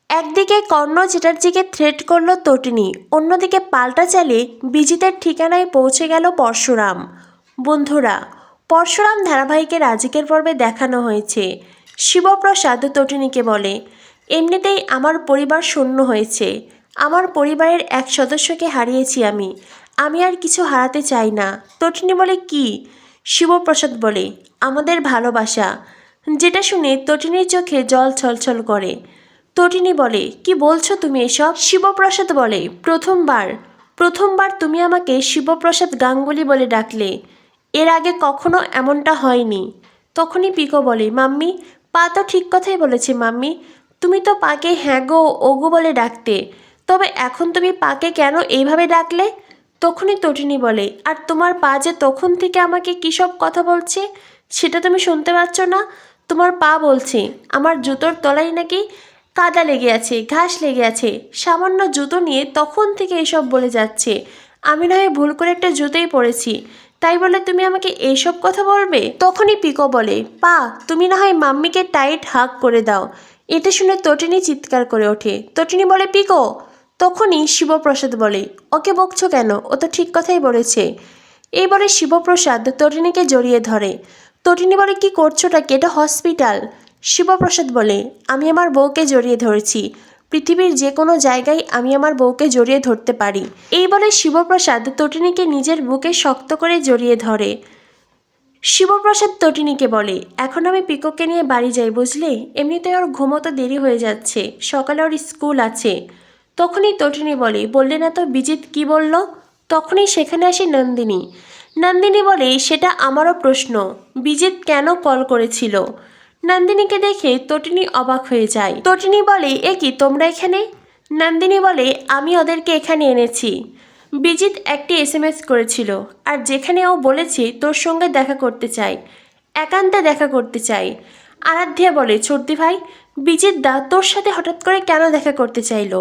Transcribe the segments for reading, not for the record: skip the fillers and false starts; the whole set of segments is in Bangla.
একদিকে কর্ণ চ্যাটার্জিকে থ্রেট করল তটিনী, অন্যদিকে পাল্টা চালে বিজিতের ঠিকানায় পৌঁছে গেল পরশুরাম। বন্ধুরা, পরশুরাম ধারাবাহিকের আজকের পর্বে দেখানো হয়েছে শিবপ্রসাদ তটিনীকে বলে, এমনিতেই আমার পরিবার শূন্য হয়েছে, আমার পরিবারের এক সদস্যকে হারিয়েছি আমি আর কিছু হারাতে চাই না। তটিনী বলে, কি? শিবপ্রসাদ বলে, আমাদের ভালোবাসা। যেটা শুনে তটিনীর চোখে জল ছলছল করে। তটিনী বলে, কি বলছো তুমি এসব? শিবপ্রসাদ বলে, প্রথমবার তুমি আমাকে শিবপ্রসাদ গাঙ্গুলি বলে ডাকলে, এর আগে কখনো এমনটা হয়নি। তখনই পিকো বলে, মাম্মি, পা তো ঠিক কথাই বলেছে মাম্মি, তুমি তো পাকে হ্যাঁ গো ওগো বলে ডাকতে, তবে এখন তুমি পাকে কেন এইভাবে ডাকলে? তখনই তটিনী বলে, আর তোমার পা যে তখন থেকে আমাকে কী সব কথা বলছে সেটা তুমি শুনতে পাচ্ছ না? তোমার পা বলছে আমার জুতোর তলায় নাকি কাদা লেগে আছে, ঘাস লেগে আছে, সামান্য জুতো নিয়ে তখন থেকে এসব বলে যাচ্ছে। আমি না হয় ভুল করে একটা জুতোই পরেছি, তাই বলে তুমি আমাকে এইসব কথা বলবে? তখনই পিকো বলে, পা তুমি না হয় মাম্মিকে টাইট হাগ করে দাও। এটা শুনে তটিনী চিৎকার করে ওঠে। তটিনী বলে, পিকো। তখনই শিবপ্রসাদ বলে, ওকে বকছো কেন, ও তো ঠিক কথাই বলেছে। এই বলে শিবপ্রসাদ তটিনীকে জড়িয়ে ধরে। তটিনী বলে, কি করছোটা কি, এটা হসপিটাল। শিবপ্রসাদ বলে, আমি আমার বউকে জড়িয়ে ধরেছি, পৃথিবীর যে কোনো জায়গায় আমি আমার বউকে জড়িয়ে ধরতে পারি। এই বলে শিবপ্রসাদ তটিনীকে নিজের বুকে শক্ত করে জড়িয়ে ধরে। শিবপ্রসাদ তটিনীকে বলে, এখন আমি পিকোকে নিয়ে বাড়ি যাই বুঝলে, এমনিতে ওর ঘুমোতে দেরি হয়ে যাচ্ছে, সকালে ওর স্কুল আছে। তখনই তটিনী বলে, বললে না তো বিজিত কি বলল? তখনই সেখানে আসে নন্দিনী। নন্দিনী বলে, সেটা আমারও প্রশ্ন, বিজিত কেন কল করেছিল? নন্দিনীকে দেখে তটিনী অবাক হয়ে যায়। তটিনী বলে, এ কি তোমরা এখানে? নন্দিনী বলে, আমি ওদেরকে এখানে এনেছি। বিজিত একটি SMS করেছিল, আর যেখানে ও বলেছে তোর সঙ্গে দেখা করতে চাই, একান্তে দেখা করতে চাই। আরাধ্যা বলে, চর্দি ভাই, বিজিত দা তোর সাথে হঠাৎ করে কেন দেখা করতে চাইলো?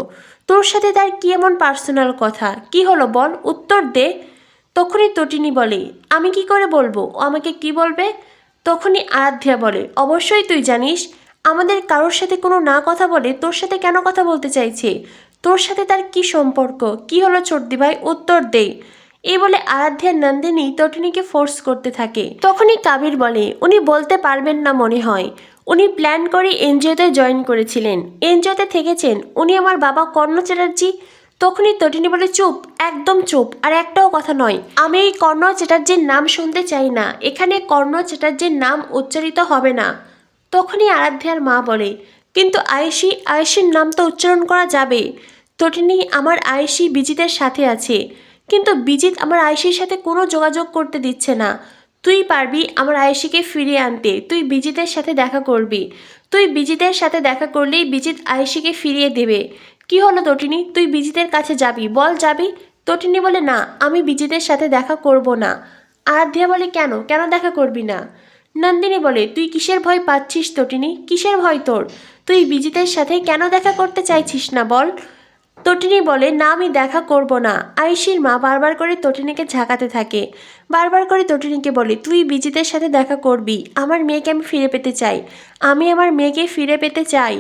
তোর সাথে তার কি এমন পার্সোনাল কথা, কি হলো বল, উত্তর দে। তখনই তটিনী বলে, আমি কি করে বলবো, ও আমাকে কি বলবে? তখনই আরাধ্যা বলে, অবশ্যই তুই জানিস, আমাদের কারোর সাথে কোনো না কথা বলে তোর সাথে কেন কথা বলতে চাইছে? তোর সাথে তার কি সম্পর্ক, কি হলো চর্দি ভাই, উত্তর দে। এই বলে আরাধ্যা নন্দিনী তটিনীকে ফোর্স করতে থাকে। তখনই কাবির বলে, উনি বলতে পারবেন না মনে হয়, উনি প্ল্যান করে এনজিওতে জয়েন করেছিলেন, এনজিওতে থেকেছেন, উনি আমার বাবা কর্ণ চ্যাটার্জি। তখনই তটিনী বলে, চুপ, একদম চুপ, আর একটাও কথা নয়, আমি এই কর্ণ চ্যাটার্জির নাম শুনতে চাই না, এখানে কর্ণ চ্যাটার্জির নাম উচ্চারিত হবে না। তখনই আরাধ্যার মা বলে, কিন্তু আয়েশির নাম তো উচ্চারণ করা যাবে। তটিনী, আমার আয়েশি বিজিতের সাথে আছে, কিন্তু বিজিত আমার আয়েশির সাথে কোনো যোগাযোগ করতে দিচ্ছে না। তুই পারবি আমার আয়েশিকে ফিরিয়ে আনতে, তুই বিজিতের সাথে দেখা করবি, তুই বিজিতের সাথে দেখা করলেই বিজিত আয়েশিকে ফিরিয়ে দেবে। কি হলো তটিনী, তুই বিজিতের কাছে যাবি, বল যাবি? তটিনী বলে, না, আমি বিজিতের সাথে দেখা করব না। আরাধ্যা বলে, কেন কেন দেখা করবি না? নন্দিনী বলে, তুই কিসের ভয় পাচ্ছিস তটিনী, কিসের ভয় তোর? তুই বিজিতের সাথে কেন দেখা করতে চাইছিস না বল? তটিনী বলে, না, আমি দেখা করব না। আয়েশির মা বারবার করে তটিনীকে ঝাঁকাতে থাকে, বারবার করে তটিনীকে বলে, তুই বিজিতের সাথে দেখা করবি, আমার মেয়েকে আমি ফিরে পেতে চাই, আমি আমার মেয়েকে ফিরে পেতে চাই।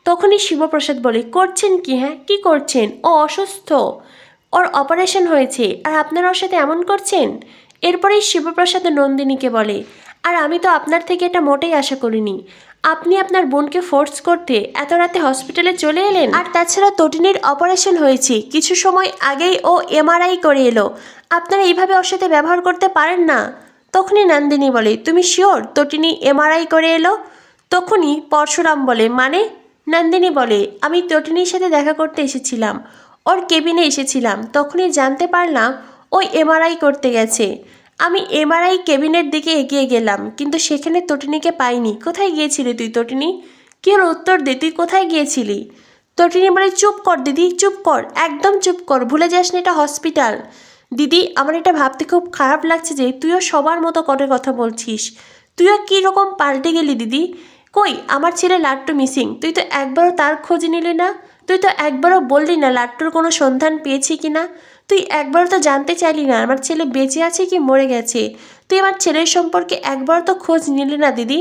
তখনই শিবপ্রসাদ বলে, করছেন কি, হ্যাঁ কি করছেন? ও অসুস্থ, ওর অপারেশন হয়েছে, আর আপনারা ওর সাথে এমন করছেন? এরপরেই শিবপ্রসাদ নন্দিনীকে বলে, আর আমি তো আপনার থেকে এটা মোটেই আশা করিনি, আপনি আপনার বোনকে ফোর্স করতে এত রাতে হসপিটালে চলে এলেন। আর তাছাড়া তটিনীর অপারেশন হয়েছে, কিছু সময় আগেই ও MRI করে এলো, আপনারা এইভাবে ওর সাথে ব্যবহার করতে পারেন না। তখনই নন্দিনী বলে, তুমি শিওর তটিনী MRI করে এলো? তখনই পরশুরাম বলে, মানে? নন্দিনী বলে, আমি তটিনীর সাথে দেখা করতে এসেছিলাম, ওর কেবিনে এসেছিলাম, তখনই জানতে পারলাম ও MRI করতে গেছে। আমি MRI কেবিনের দিকে এগিয়ে গেলাম, কিন্তু সেখানে তটিনীকে পাইনি। কোথায় গিয়েছিলি তুই তটিনী? কী হলো, উত্তর দে, তুই কোথায় গিয়েছিলি? তটিনী বলে, চুপ কর দিদি, চুপ কর, একদম চুপ কর, ভুলে যাস না এটা হসপিটাল। দিদি, আমার এটা ভাবতে খুব খারাপ লাগছে যে তুইও সবার মতো করে কথা বলছিস, তুইও কীরকম পাল্টে গেলি দিদি। কই আমার ছেলে লাট্টু মিসিং, তুই তো একবারও তার খোঁজ নিলি না, তুই তো একবারও বললি না লাট্টুর কোনো সন্ধান পেয়েছি কি না, তুই একবারও তো জানতে চাইলি না আমার ছেলে বেঁচে আছে কি মরে গেছে, তুই আমার ছেলের সম্পর্কে একবার তো খোঁজ নিলি না দিদি।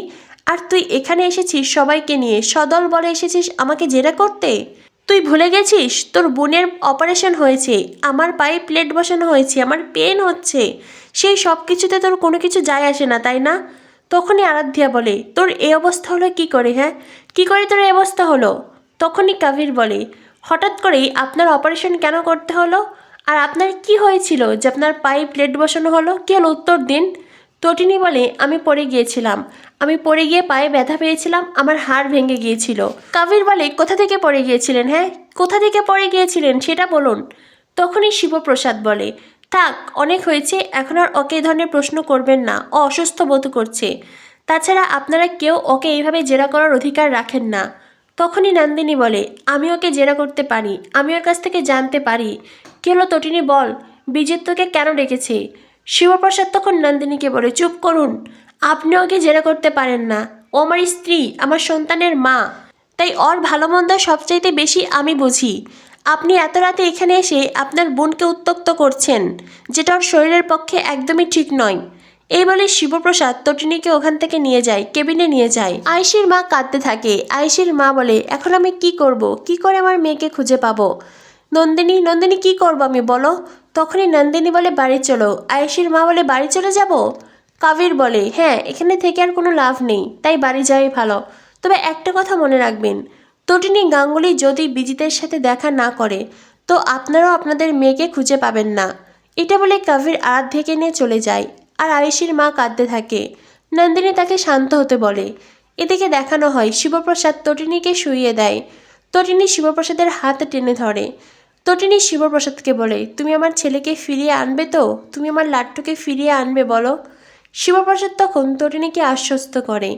আর তুই এখানে এসেছিস সবাইকে নিয়ে, সদল বলে এসেছিস আমাকে জেরা করতে। তুই ভুলে গেছিস তোর বোনের অপারেশন হয়েছে, আমার পায়ে প্লেট বসানো হয়েছে, আমার পেন হচ্ছে, সেই সব কিছুতে তোর কোনো কিছু যায় আসে না, তাই না? তখনই আরাধ্যা বলে, তোর এই অবস্থা হলো কি করে? হ্যাঁ, কি করে তোর এই অবস্থা হলো? তখনই কাবির বলে, হঠাৎ করেই আপনার অপারেশন কেন করতে হলো? আর আপনার কি হয়েছিল যে আপনার পায়ে প্লেট বসানো হলো? কি হলো উত্তর দিন। তটিনী বলে, আমি পড়ে গিয়েছিলাম, আমি পড়ে গিয়ে পায়ে ব্যথা পেয়েছিলাম, আমার হাড় ভেঙে গিয়েছিল। কাবির বলে, কোথা থেকে পড়ে গিয়েছিলেন? হ্যাঁ, কোথা থেকে পড়ে গিয়েছিলেন সেটা বলুন। তখনই শিবপ্রসাদ বলে, থাক অনেক হয়েছে, এখন আর ওকে এই ধরনের প্রশ্ন করবেন না, ও অসুস্থ বোধ করছে। তাছাড়া আপনারা কেউ ওকে এইভাবে জেরা করার অধিকার রাখেন না। তখনই নন্দিনী বলে, আমি ওকে জেরা করতে পারি, আমি ওর কাছ থেকে জানতে পারি। কী হলো তটিনী বল, বিজিত তোকে কেন ডেকেছে? শিবপ্রসাদ তখন নন্দিনীকে বলে, চুপ করুন, আপনি ওকে জেরা করতে পারেন না, ও আমার স্ত্রী, আমার সন্তানের মা, তাই ওর ভালো মন্দ সবচাইতে বেশি আমি বুঝি। আপনি এত রাতে এখানে এসে আপনার বোনকে উত্ত্যক্ত করছেন, যেটা ওর শরীরের পক্ষে একদমই ঠিক নয়। এই বলে শিবপ্রসাদ তটিনীকে ওখান থেকে নিয়ে যায়, কেবিনে নিয়ে যায়। আয়েশির মা কাঁদতে থাকে। আয়েশির মা বলে, এখন আমি কি করব, কি করে আমার মেয়েকে খুঁজে পাবো? নন্দিনী কি করবো আমি বলো? তখনই নন্দিনী বলে, বাড়ি চলো। আয়েশির মা বলে, বাড়ি চলে যাব? কাবির বলে, হ্যাঁ, এখানে থেকে আর কোনো লাভ নেই, তাই বাড়ি যাওয়াই ভালো। তবে একটা কথা মনে রাখবেন, তটিনী গাঙ্গুলি যদি বিজিতের সাথে দেখা না করে তো আপনারাও আপনাদের মেয়েকে খুঁজে পাবেন না। এটা বলে কাবির আরাধ্যাকে নিয়ে চলে যায়। আর আয়েশির মা কাঁদতে থাকে। নন্দিনী তাকে শান্ত হতে বলে। এদিকে দেখানো হয় শিবপ্রসাদ তটিনীকে শুইয়ে দেয়। তটিনী শিবপ্রসাদের হাত টেনে ধরে। তটিনী শিবপ্রসাদকে বলে, তুমি আমার ছেলেকে ফিরিয়ে আনবে তো? তুমি আমার লাট্টুকে ফিরিয়ে আনবে বলো? শিবপ্রসাদ তখন তটিনীকে আশ্বস্ত করে।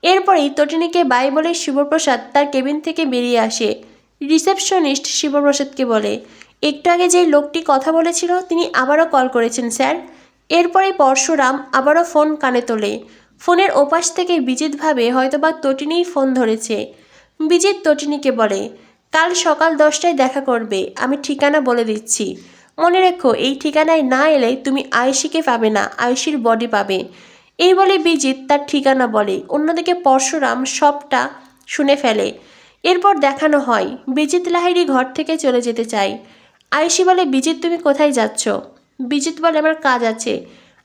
এরপরেই তটিনীকে বাই বলে শিবপ্রসাদ তার কেবিন থেকে বেরিয়ে আসে। রিসেপশনিস্ট শিবপ্রসাদকে বলে, একটু আগে যে লোকটি কথা বলেছিল তিনি আবারও কল করেছেন স্যার। এরপরে পরশুরাম আবারও ফোন কানে তোলে। ফোনের ওপাশ থেকে বিজিত ভাবে হয়তোবা তটিনীই ফোন ধরেছে। বিজিত তটিনীকে বলে, কাল সকাল 10টায় দেখা করবে, আমি ঠিকানা বলে দিচ্ছি। মনে রেখো, এই ঠিকানায় না এলে তুমি আয়েশিকে পাবে না, আয়েশির বডি পাবে। এই বলে বিজিত তার ঠিকানা বলে। অন্যদিকে পরশুরাম সবটা শুনে ফেলে। এরপর দেখানো হয় বিজিত লাহিড়ী ঘর থেকে চলে যেতে চায়। আয়েশি বলে, বিজিত তুমি কোথায় যাচ্ছ? বিজিত বলে, আমার কাজ আছে।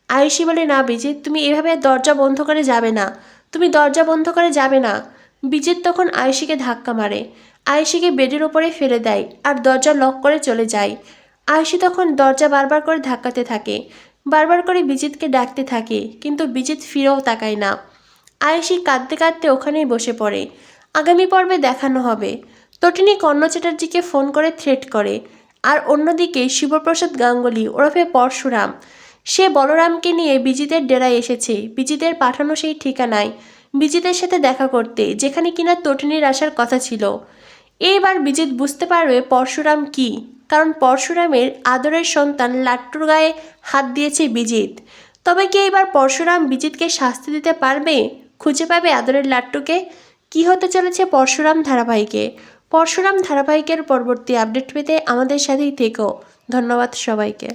আয়েশি বলে, না বিজিত, তুমি এভাবে দরজা বন্ধ করে যাবে না, তুমি দরজা বন্ধ করে যাবে না। বিজিত তখন আয়েশিকে ধাক্কা মারে, আয়েশিকে বেডের ওপরে ফেলে দেয় আর দরজা লক করে চলে যায়। আয়েশি তখন দরজা বারবার করে ধাক্কাতে থাকে, বারবার করে বিজিতকে ডাকতে থাকে, কিন্তু বিজিত ফিরেও তাকায় না। আয়েশি কাঁদতে কাঁদতে ওখানেই বসে পড়ে। আগামী পর্বে দেখানো হবে তটিনী কর্ণ চ্যাটার্জিকে ফোন করে থ্রেট করে। আর অন্যদিকে শিবপ্রসাদ গাঙ্গুলি ওরফে পরশুরাম, সে বলরামকে নিয়ে বিজিতের ডেরায় এসেছে, বিজিতের পাঠানো সেই ঠিকানায় বিজিতের সাথে দেখা করতে, যেখানে কিনা তটিনীর আসার কথা ছিল। এইবার বিজিত বুঝতে পারবে পরশুরাম কি, কারণ পরশুরামের আদরের সন্তান লাট্টুর গায়ে হাত দিয়েছে বিজিত। তবে কি এবার পরশুরাম বিজিতকে শাস্তি দিতে পারবে, খুঁজে পাবে আদরের লাট্টুকে? কি হতে চলেছে পরশুরাম ধারাবাহিকের পরবর্তী আপডেট পেতে আমাদের সাথেই থেকো। ধন্যবাদ সবাইকে।